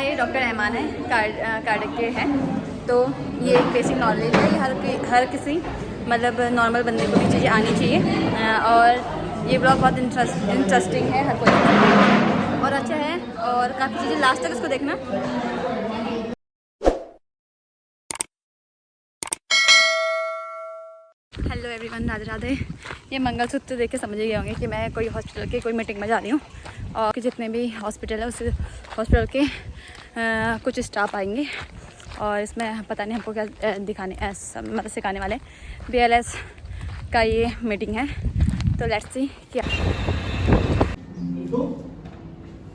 ये डॉक्टर रहमान है, कार्डियक के हैं। तो ये एक बेसिक नॉलेज है, ये हर किसी मतलब नॉर्मल बंदे को भी चीज़ें आनी चाहिए। और ये ब्लॉग बहुत इंटरेस्टिंग है, हर कोई और अच्छा है, और काफ़ी चीज़ें लास्ट तक इसको देखना। Hello everyone, Radhe Radhe. ये मंगलसूत्र देख के समझ गए होंगे कि मैं कोई हॉस्पिटल के कोई मीटिंग में जा रही हूँ, और कि जितने भी हॉस्पिटल है उस हॉस्पिटल के कुछ स्टाफ आएंगे, और इसमें पता नहीं हमको क्या दिखाने मतलब सिखाने वाले। BLS का ये मीटिंग है, तो लेट्स सी क्या। तो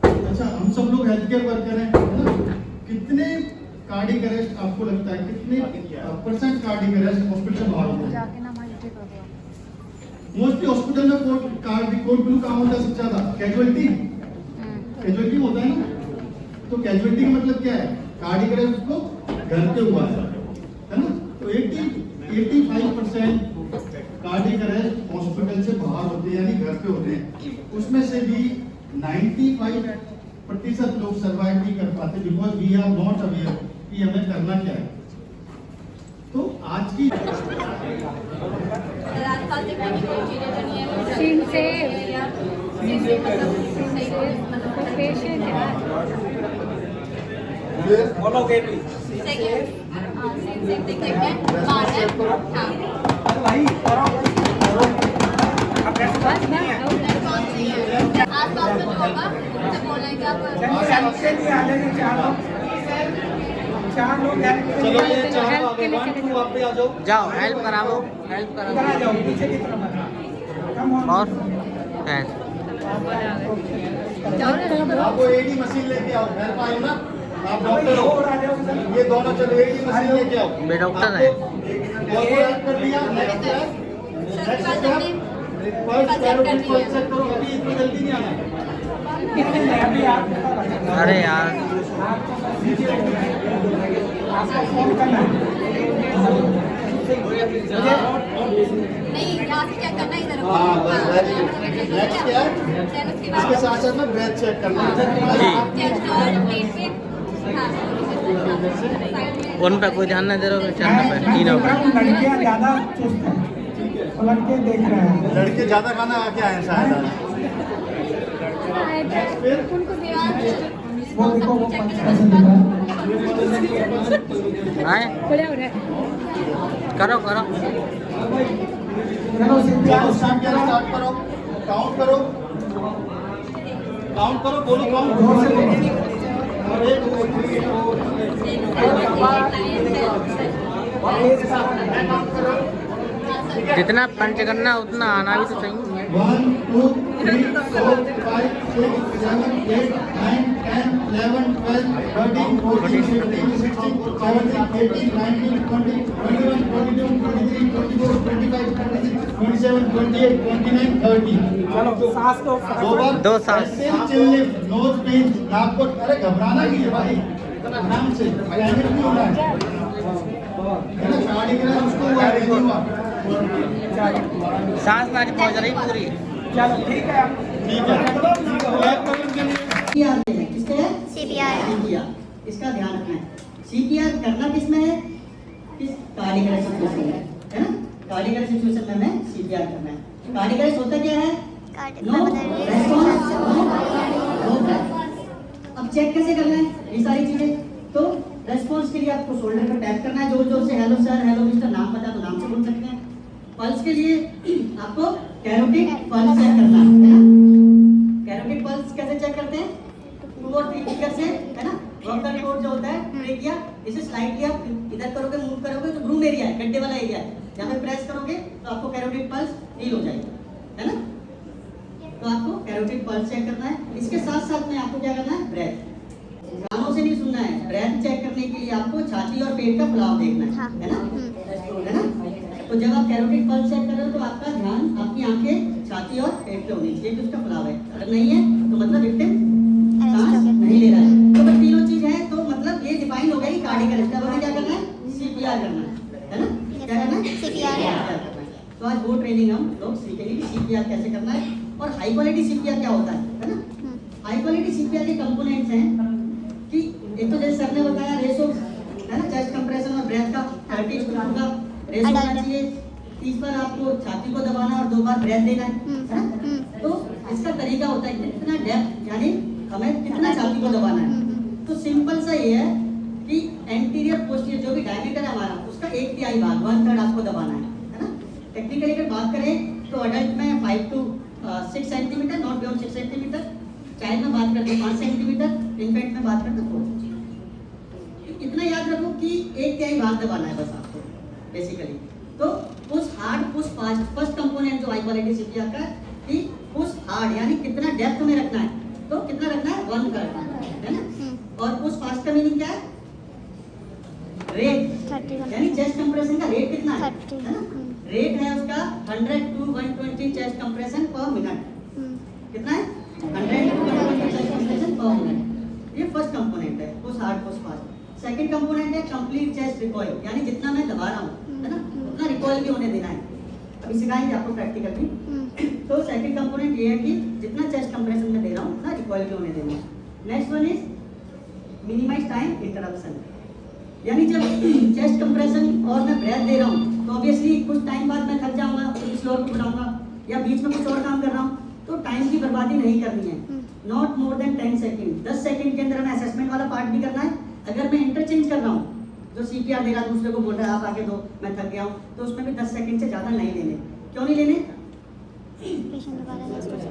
अच्छा, हम सब लोग हेल्थ केयर वर्कर हैं, है ना? कितने कार्डियक अरेस्ट आपको लगता है, कितने परसेंट कार्डियक अरेस्ट हॉस्पिटल से बाहर होते हैं? मोस्टली हॉस्पिटल में कोड ब्लू काम होता है सबसे ज्यादा। कैजुअलिटी होता है ना, तो कैजुअलिटी का मतलब क्या है? कार्डियक अरेस्ट को घर पे हुआ है ना? तो 85% कार्डियक अरेस्ट हॉस्पिटल से बाहर होते हैं, यानी घर पे होते हैं। उसमें से भी 95% लोग सर्वाइव नहीं कर पाते, because we are not aware कि हमें करना क्या है। तो आज की बोलोगे भी जाओ हेल्प कराओ और आपको एडी मशीन लेके आओ, हेल्प आए ना, आप डॉक्टर हो, ये दोनों चलो एडी मशीन लेके आओ। मैं डॉक्टर है। कर दिया, नेक्स्ट करो, अभी इतनी जल्दी नहीं आना। अरे यार नहीं, यहाँ से चेक करना इधर। नेक्स्ट क्या है? इसके साथ साथ में ब्रेथ चेक करना है। उन पे कोई ध्यान नहीं दे रहा, चलने पे तीनों पे। लड़कियां ज्यादा चुस्त हैं, लड़के देख रहे हैं। लड़के ज्यादा खाना आके आए हैं शायद। वो देखो वो 5% दिख रहा है। आए करो चलो स्टार्ट करो, काउंट करो, बोलो काउंट। 1 2 3 4 जितना पंच करना उतना आना भी तो चाहिए। 1 2 3 4 5 6 7 8 9 10 11 12 13 14 15 16 17 18 19 20 21 22 23 24 25 26 27 28 29 30। चलो सांस लो, दो सांस। नोज पिंच, नाक को, अरे घबराना नहीं है भाई, आराम से, पैनिक नहीं होना है ना। गाड़ी के लिए उसको हुआ सांस ना पहुंच रही पूरी। चलो ठीक है। किसके है? CPR। इसका ध्यान रखना है। CPR करना किसमें है? किस कार्डियक अरेस्ट सिचुएशन में, है ना? कार्डियक अरेस्ट सिचुएशन में हमें CPR करना है। कार्डियक अरेस्ट होता क्या है? No response, no breath. अब चेक कैसे करना है ये सारी चीजें? तो रेस्पॉन्स के लिए आपको शोल्डर पर टैप करना है, जोर जोर से हेलो सर, हेलो मिस्टर, नाम पता तो नाम से बोल सकते हैं। पल्स के लिए आपको कैरोटिड पल्स चेक करना है ना? कैरोटिड पल्स कैसे चेक करते हैं? 2 और 3 फिंगर से, है ना? वोकल कोड जो होता है ट्रेकिया, इसे स्लाइडली आप इधर करोगे, मूव करोगे तो ब्रूम एरिया है, गड्ढे वाला एरिया है, जहाँ पे प्रेस करोगे तो आपको कैरोटिड पल्स फील हो जाएगी, है ना? तो आपको कैरोटिड पल्स चेक करना है। इसके साथ साथ में आपको क्या करना है? ब्रेथ। कानों से नहीं सुनना है, ब्रेथ चेक करने के लिए आपको छाती और पेट का फुलाव देखना है, है ना? है ना? तो जब आप कैरोटिड पल्स चेक कर रहे हो तो आपका ध्यान, आपकी आंखें छाती और पेट पे होनी चाहिए कि उसका फुलाव है। अगर नहीं है तो मतलब विक्टिम सांस नहीं ले रहा है। तो अगर तीनों चीज है तो मतलब ये डिफाइन हो गया कि कार्डियक अरेस्ट। अब हमें क्या करना है? CPR करना है ना? क्या करना है? CPR करना है। तो आज वो ट्रेनिंग हम लोग सीखेंगे कि CPR कैसे करना है और हाई क्वालिटी CPR क्या होता है ना? हाई क्वालिटी CPR के कंपोनेंट्स हैं कि एक तो जैसे सर ने बताया रेशो है ना, चेस्ट कंप्रेशन और ब्रेथ का 30 का रेशो होना चाहिए। 30 बार आपको छाती को दबाना और 2 बार ब्रेथ देना है ना। तो इसका तरीका होता है कितना डेप्थ, यानी हमें कितना छाती को दबाना है। तो सिंपल सा ये है कि एंटीरियर पोस्टीरियर जो भी डायमीटर है हमारा उसका 1/3 भाग 1/3 आपको दबाना है ना। टेक्निकली अगर बात करें तो अडल्ट में 5 to 6 centimetre, not beyond 6 centimetre. Child में बात करते हैं 5 सेंटीमीटर, इन्फेंट में बात करते हैं 4 सेंटीमीटर। इतना याद रखो कि 1/3 भाग दबाना है बस आपको बेसिकली। तो push hard push fast, first component जो हाई क्वालिटी सीपीआर का है कि पुश हार्ड यानी कितना डेप्थ में रखना है, तो कितना रखना है 1/3 है ना। और पुश फास्ट का मीनिंग क्या है, रेट यानी चेस्ट कंप्रेशन का रेट कितना है ना। रेट है उसका 100 to 120 चेस्ट कंप्रेशन पर मिनट। कितना है 100 to 120 चेस्ट कंप्रेशन पर मिनट। ये फर्स्ट कंपोनेंट है push hard push fast. Second component है कंप्लीट चेस्ट रिकॉइल, यानी जितना मैं दबा रहा हूँ है ना उतना रिकॉइल भी होने देना है। अभी सिखाएंगे आपको प्रैक्टिकल भी। तो सेकंड कंपोनेंट ये है कि जितना चेस्ट कंप्रेशन में दे रहा हूँ उतना रिकॉइल भी होने देना है। Next one is minimize time interruption, यानी जब चेस्ट कंप्रेशन और मैं ब्रेथ दे रहा हूँ तो ऑब्वियसली कुछ टाइम बाद मैं थक जाऊंगा, तो किसी और को बुलाऊंगा या बीच में कुछ और काम कर रहा हूँ, तो टाइम की बर्बादी नहीं करनी है। Not more than 10 second. 10 second के अंदर हमें असेसमेंट वाला पार्ट भी करना है। अगर मैं इंटरचेंज कर रहा हूँ, जो सीपीआर दे रहा दूसरे को बोल रहा है आप आके दो मैं थक गया हूँ, तो उसमें भी 10 सेकंड से ज़्यादा नहीं लेने। क्यों नहीं लेने,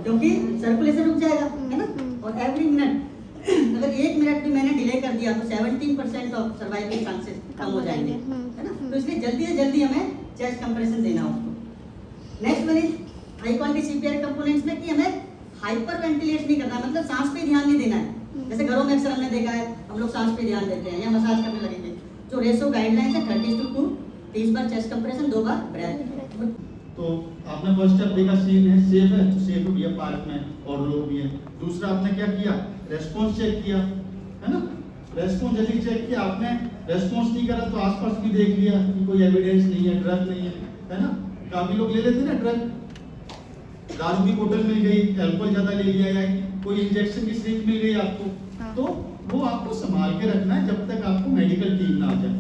क्योंकि सर्कुलेशन रुक जाएगा है ना। और एवरी मिनट अगर 1 मिनट भी मैंने डिले कर दिया तो 17% ऑफ सर्वाइवल चांसेस कम हो जाएंगे है ना। तो इसलिए जल्दी से जल्दी हमें चेस्ट कंप्रेशन देना उसको। Next one is high quality CPR components में कि हमें हाइपर वेंटिलेट नहीं करना, मतलब सांस पे ध्यान नहीं देना है। जैसे घरों में अक्सर हमने देखा है हम लोग सांस पे ध्यान देते हैं या मसाज करने लगेंगे। जो रेशो गाइडलाइन है 30:2, 30 बार चेस्ट कंप्रेशन, 2 बार ब्रेथ। तो आपने फर्स्ट स्टेप देखा सीन है, सेफ है तो सेफ भी है, पार्क में और लोग भी है। दूसरा आपने क्या किया, रेस्पॉन्स चेक किया है ना। रेस्पॉन्स यदि चेक किया आपने, रेस्पॉन्स नहीं करा तो आसपास भी देख लिया कि कोई एविडेंस नहीं है, ड्रग नहीं है ना। काफी लोग ले लेते ना ड्रग, दारू की बोतल मिल गई, अल्कोहल ज्यादा ले लिया या कोई इंजेक्शन की सिरिंज मिल गई आपको, तो वो आपको संभाल के रखना है जब तक आपको मेडिकल टीम ना आ जाए।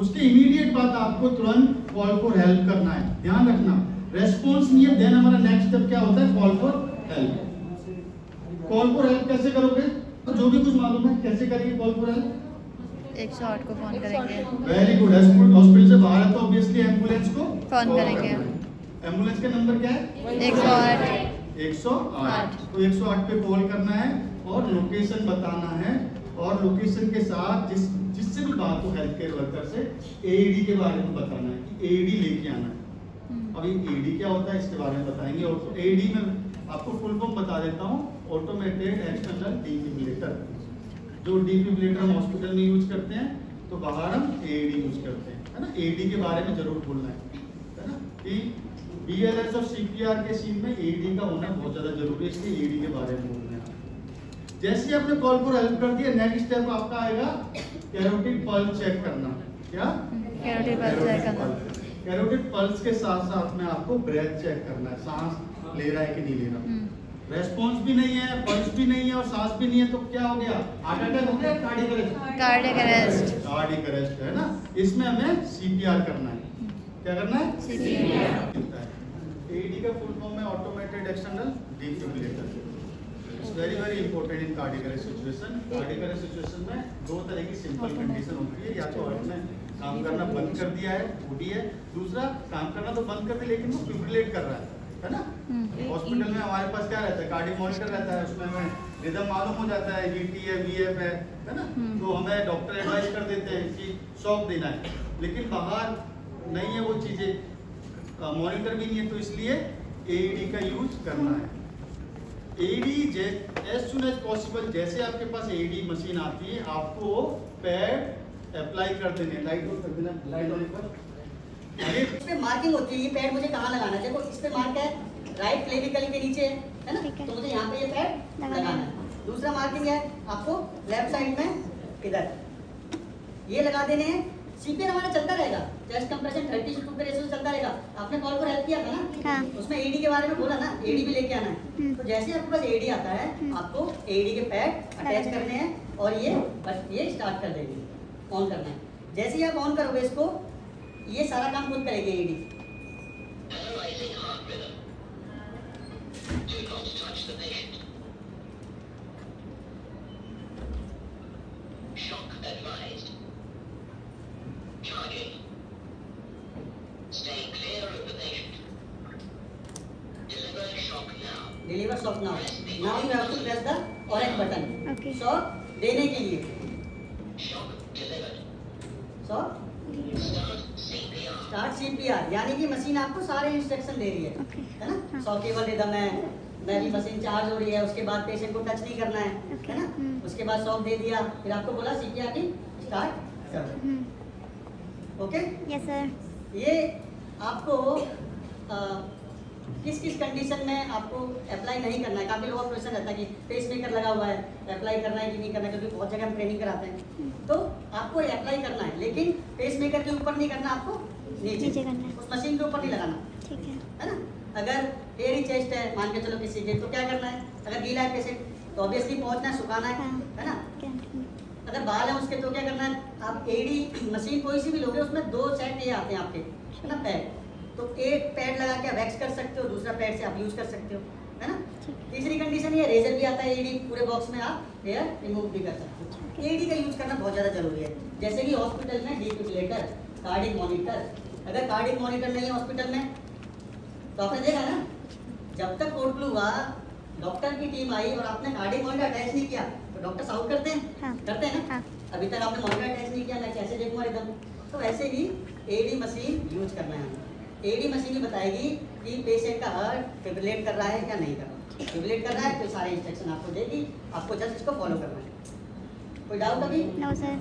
उसके इमीडिएट बाद आपको तुरंत कॉल फॉर हेल्प करना है। ध्यान रखना, रेस्पॉन्स नहीं है देन हमारा नेक्स्ट स्टेप क्या होता है, call for help. Call for help कैसे करोगे, तो जो भी कुछ मालूम है कैसे करेंगे कॉल फॉर हेल्प, 108 को फोन करेंगे। Very good. हॉस्पिटल से बाहर है तो ऑब्वियसली एम्बुलेंस को फोन करेंगे। एम्बुलेंस का नंबर क्या है, 108। तो 108 पे कॉल करना है और लोकेशन बताना है, और लोकेशन के साथ जिससे भी बात हो हेल्थ केयर वर्कर से एईडी के बारे में बताना है कि एईडी लेके आना है। अभी एईडी क्या होता है इसके बारे में बताएंगे। और एईडी में आपको फुल फॉर्म बता देता हूँ, ऑटोमेटेड एक्सटर्नल डिफिब्रिलेटर। जो डिफिब्रिलेटर हम हॉस्पिटल में यूज करते हैं तो बाहर हम एईडी यूज करते हैं है ना। एईडी के बारे में जरूर बोलना है ना कि बीएलएस और सीपीआर के सीन में एईडी का होना बहुत ज्यादा जरूरी है, इसलिए एईडी के बारे में बोलना है। जैसे ही आपने कॉल फॉर हेल्प कर दिया, नेक्स्ट स्टेप आपका आएगा कैरोटिड पल्स चेक करना। क्या, कैरोटिड पल्स चेक करना। कैरोटिड पल्स के साथ साथ में आपको ब्रेथ चेक करना है, सांस ले रहा है कि नहीं ले रहा। रेस्पॉन्स भी नहीं है, पल्स भी नहीं है और सांस भी नहीं है, तो क्या हो गया, हार्ट अटैक हो गया, कार्डियक अरेस्ट है ना। इसमें हमें सीपीआर करना है। क्या करना है, सीपीआर। एईडी का फुल फॉर्म है automated external defibrillator. It's very very important in cardiac arrest situation. Cardiac arrest situation में 2 तरह की सिंपल कंडीशन होती है, या तो आपने काम करना बंद कर दिया है, बूढ़ी है, दूसरा काम करना तो बंद कर दिया लेकिन वो फिब्रिलेट कर रहा है ना। हॉस्पिटल में हमारे पास क्या रहता है, कार्डियक मॉनिटर रहता है, उसमें हमें रिदम मालूम हो जाता है, ईटी है, वीएफ है ना। तो हमें डॉक्टर एडवाइस कर देते हैं कि शॉक देना है, लेकिन बाहर नहीं है वो चीजें, मॉनिटर भी नहीं है, तो इसलिए एईडी का यूज करना है। AED as soon as possible, जैसे आपके पास एईडी मशीन आती है आपको पैड अप्लाई कर देने, लाइट ऑन कर देना, लाइट ऑन पर इस पे मार्किंग होती है, ये पैड मुझे कहाँ लगाना है। देखो इस पे मार्क है राइट क्लेविकल के नीचे है ना, तो मुझे यहाँ पे ये पैड लगाना है। दूसरा मार्किंग है आपको लेफ्ट साइड में इधर, ये लगा देने हैं सीपीआर हमारा चलता रहेगा, चेस्ट कंप्रेशन 30:2 के रेशियो चलता रहेगा। आपने कॉल पर हेल्प किया था ना, हाँ। उसमें एडी के बारे में बोला ना, एडी भी लेके आना है। तो जैसे ही आपके पास एडी आता है, आपको एडी के पैड अटैच करने हैं और ये बस ये स्टार्ट कर देंगे, ऑन करना है। जैसे ही आप ऑन करोगे इसको, ये सारा काम खुद करेगी AD. Deliver shock now. Now you have to press the orange button. Okay. Shock देने के लिए. Shock. Start CPR. यानी कि मशीन आपको सारे इंस्ट्रक्शन दे रही है, Okay. है ना? हाँ. शॉकेबल रिदम है, मेरी मशीन चार्ज हो रही है, उसके बाद पेशेंट को टच नहीं करना है, Okay. है ना? उसके बाद शॉक दे दिया, फिर आपको बोला CPR की स्टार्ट कर दो. ओके? Yes sir. ये आपको किस किस कंडीशन में आपको अप्लाई नहीं करना है। काफ़ी लोगों का क्वेश्चन रहता है कि पेस मेकर लगा हुआ है, अप्लाई करना है कि नहीं करना है, क्योंकि बहुत जगह हम ट्रेनिंग कराते हैं। तो आपको अप्लाई करना है, लेकिन पेस मेकर के ऊपर नहीं करना, आपको नीचे करना है। उस मशीन के ऊपर नहीं लगाना, ठीक है है ना। अगर एयरी चेस्ट है, मान के चलो किसी के, तो क्या करना है, अगर गीला है पेशेंट तो ऑब्वियसली पहुंचना है, सुखाना है ना। अगर बाल है उसके तो क्या करना है, आप एडी मशीन कोई सी भी लोगे, उसमें 2 सेट ये आते हैं आपके, है ना, पैड। तो एक पैड लगा के वैक्स कर सकते हो, दूसरा पैड से आप यूज कर सकते हो, है ना। तीसरी कंडीशन ये रेजर भी आता है एडी, पूरे बॉक्स में आप हेयर रिमूव भी कर सकते हो। एडी का यूज करना बहुत ज़्यादा जरूरी है। जैसे कि हॉस्पिटल में डिफिब्रिलेटर, कार्डिक मॉनिटर, अगर कार्डिक मॉनिटर नहीं है हॉस्पिटल में, तो आपने देखा ना, जब तक कोड ब्लू हुआ, डॉक्टर की टीम आई और आपने कार्डिक मॉनिटर अटैच नहीं किया, तो डॉक्टर आउट करते हैं, हाँ। करते हैं ना। हाँ। अभी तक आपने मॉनिटर अटैच नहीं किया, मैं कैसे देखूंगा एकदम। तो वैसे ही एडी मशीन यूज करना है। एडी मशीन ही बताएगी कि पेशेंट का हार्ट फिब्रिलेट कर रहा है या नहीं कर रहा। फिब्रिलेट कर रहा है तो सारे इंस्ट्रक्शन आपको देगी, आपको जस्ट इसको फॉलो करना है। कोई डाउट अभी? No sir.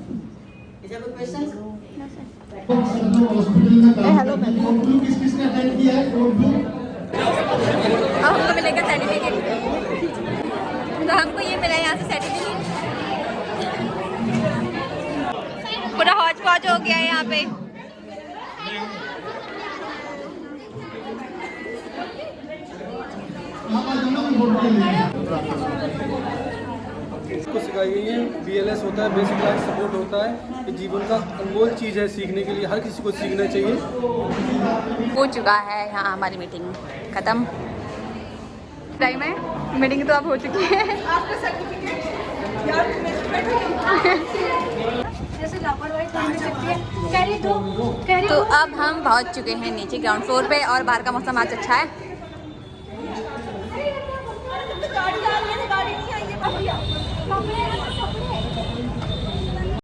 इज देयर कोई क्वेश्चन? No sir. हॉस्पिटल में काम कोड ब्लू किस किसने अटेंड किया है? कोड ब्लू अब हमको मिलेगा सर्टिफिकेट, तो हमको ये मिला यहाँ से सर्टिफिकेट। पूरा हौज पौज हो गया है यहाँ पे। आप आ जाओ ना बोर्ड के लिए। इसको सिखाई गई है BLS होता है, बेसिक लाइफ सपोर्ट होता है। ये जीवन का अनमोल चीज़ है, सीखने के लिए हर किसी को सीखना चाहिए। हो चुका है यहाँ हमारी मीटिंग खत्म। टाइम है, मीटिंग तो अब हो चुकी है। आपका सर्टिफिकेट यार जैसे लापरवाही करनी सकती है, कैरी दो, कैरी तो अब हम पहुँच चुके हैं नीचे ग्राउंड फ्लोर पे और बाहर का मौसम आज अच्छा है।